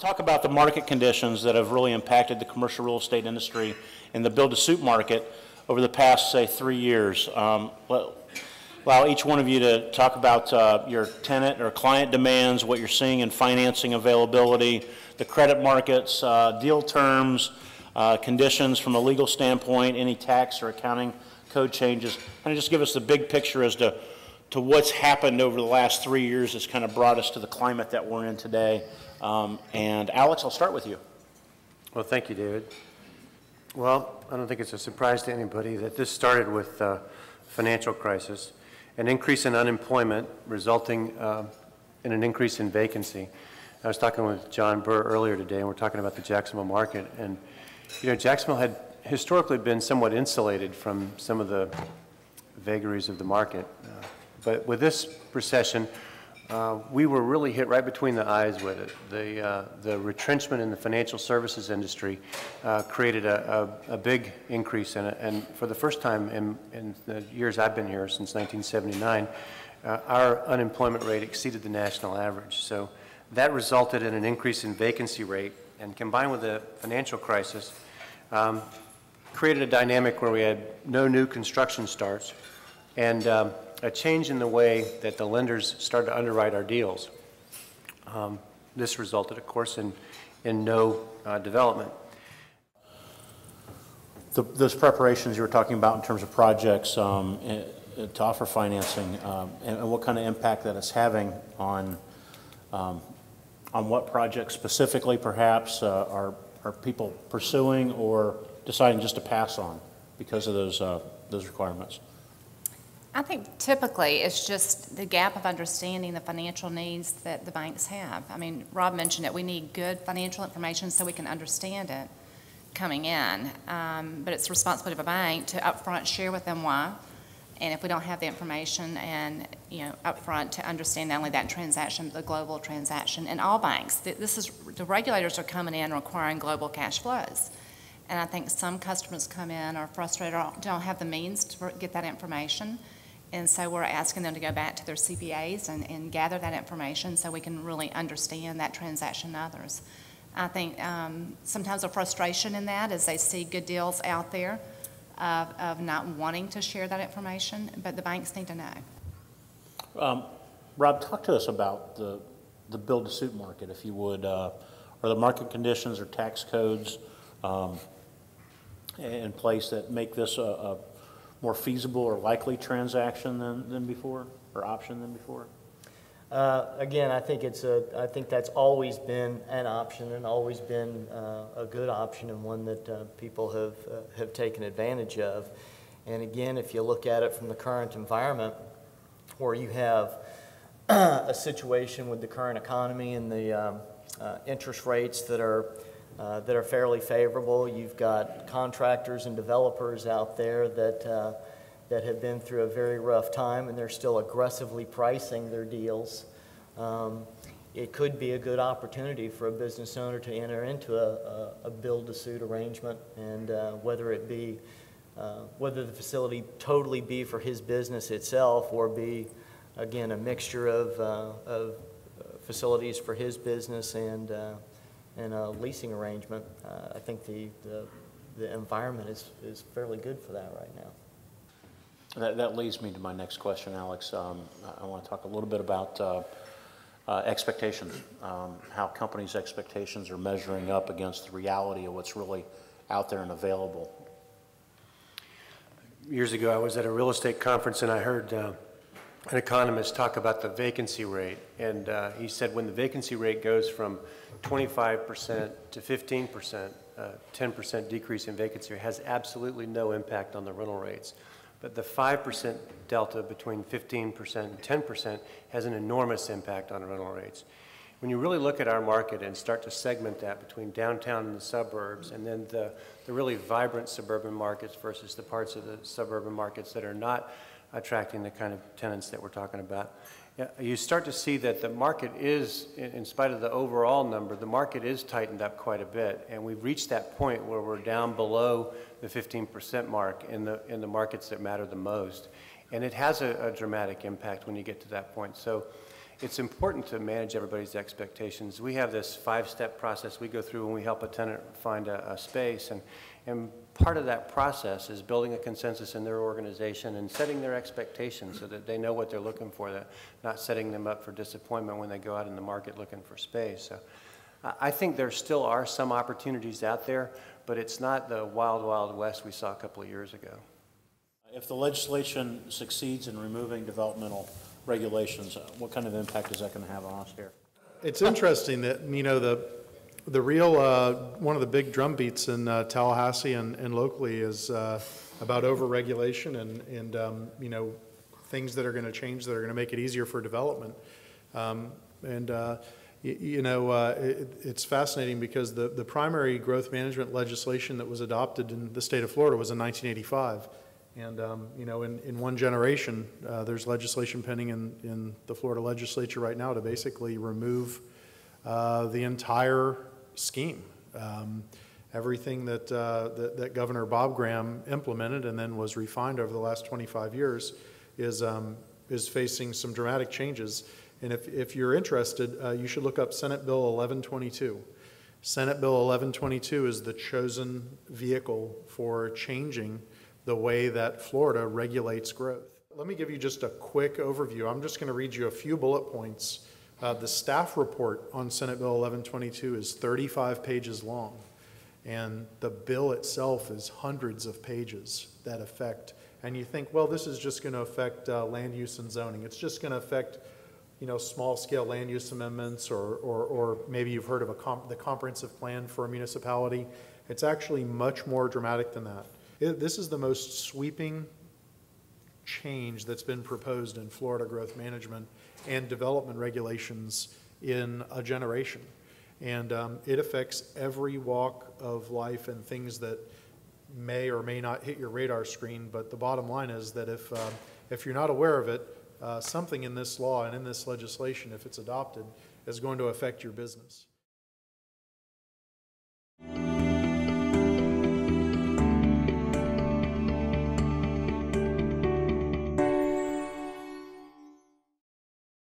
talk about the market conditions that have really impacted the commercial real estate industry and the build-to-suit market over the past, say, 3 years. Allow each one of you to talk about your tenant or client demands, what you're seeing in financing availability, the credit markets, deal terms, conditions from a legal standpoint, any tax or accounting code changes, and just give us the big picture as to what's happened over the last 3 years that's kind of brought us to the climate that we're in today. And Alex, I'll start with you. Well, thank you, David. Well, I don't think it's a surprise to anybody that this started with a financial crisis, an increase in unemployment resulting in an increase in vacancy. I was talking with John Burr earlier today, and we're talking about the Jacksonville market. And, you know, Jacksonville had historically been somewhat insulated from some of the vagaries of the market. But with this recession, we were really hit right between the eyes with it. The retrenchment in the financial services industry created a big increase in it. And for the first time in the years I've been here, since 1979, our unemployment rate exceeded the national average. So that resulted in an increase in vacancy rate, and combined with the financial crisis, created a dynamic where we had no new construction starts and a change in the way that the lenders started to underwrite our deals. This resulted, of course, in no development. Those preparations you were talking about in terms of projects to offer financing, and what kind of impact that it's having on what projects specifically, perhaps, are people pursuing or deciding just to pass on because of those requirements? I think typically it's just the gap of understanding the financial needs that the banks have. I mean, Rob mentioned it. We need good financial information so we can understand it coming in. But it's the responsibility of a bank to upfront share with them why. And if we don't have the information and, you know, upfront to understand not only that transaction, but the global transaction. And all banks, the regulators are coming in requiring global cash flows. And I think some customers come in are frustrated or don't have the means to get that information. And so we're asking them to go back to their CPAs and gather that information so we can really understand that transaction and others. I think sometimes a frustration in that is they see good deals out there of not wanting to share that information, but the banks need to know. Rob, talk to us about the build-to-suit market, if you would. Are the market conditions or tax codes in place that make this a more feasible or likely transaction than before, or option than before? Again, I think that's always been an option and always been a good option, and one that people have taken advantage of. And again, if you look at it from the current environment, where you have a situation with the current economy and the interest rates that are fairly favorable. You've got contractors and developers out there that have been through a very rough time, and they're still aggressively pricing their deals. It could be a good opportunity for a business owner to enter into a build-to-suit arrangement, and whether the facility totally be for his business itself or be, again, a mixture of facilities for his business and a leasing arrangement. I think the environment is fairly good for that right now. That leads me to my next question, Alex. I want to talk a little bit about expectations, how companies' expectations are measuring up against the reality of what's really out there and available. Years ago, I was at a real estate conference, and I heard an economist talk about the vacancy rate. And he said when the vacancy rate goes from 25% to 15%, 10% decrease in vacancy has absolutely no impact on the rental rates. But the 5% delta between 15% and 10% has an enormous impact on rental rates. When you really look at our market and start to segment that between downtown and the suburbs, and then the really vibrant suburban markets versus the parts of the suburban markets that are not attracting the kind of tenants that we're talking about, you start to see that the market is, in spite of the overall number, the market is tightened up quite a bit, and we've reached that point where we're down below the 15% mark in the markets that matter the most, and it has a dramatic impact when you get to that point. So it's important to manage everybody's expectations. We have this 5-step process we go through when we help a tenant find a space, and part of that process is building a consensus in their organization and setting their expectations so that they know what they're looking for, that not setting them up for disappointment when they go out in the market looking for space. So I think there still are some opportunities out there, but it's not the wild, wild west we saw a couple of years ago. If the legislation succeeds in removing developmental regulations, what kind of impact is that going to have on us here? It's interesting that, you know, the real, one of the big drum beats in Tallahassee and locally is about overregulation and you know, things that are going to change that are going to make it easier for development. You know, it's fascinating because the primary growth management legislation that was adopted in the state of Florida was in 1985. And, you know, in one generation, there's legislation pending in the Florida legislature right now to basically remove the entire scheme. Everything that Governor Bob Graham implemented and then was refined over the last 25 years is facing some dramatic changes. And if you're interested, you should look up Senate Bill 1122. Senate Bill 1122 is the chosen vehicle for changing the way that Florida regulates growth. Let me give you just a quick overview. I'm just going to read you a few bullet points. The staff report on Senate Bill 1122 is 35 pages long, and the bill itself is hundreds of pages that affect, and you think, well, this is just going to affect land use and zoning. It's just going to affect, you know, small-scale land use amendments, or maybe you've heard of the comprehensive plan for a municipality. It's actually much more dramatic than that. This is the most sweeping change that's been proposed in Florida growth management and development regulations in a generation. And it affects every walk of life and things that may or may not hit your radar screen. But the bottom line is that if you're not aware of it, something in this law and in this legislation, if it's adopted, is going to affect your business.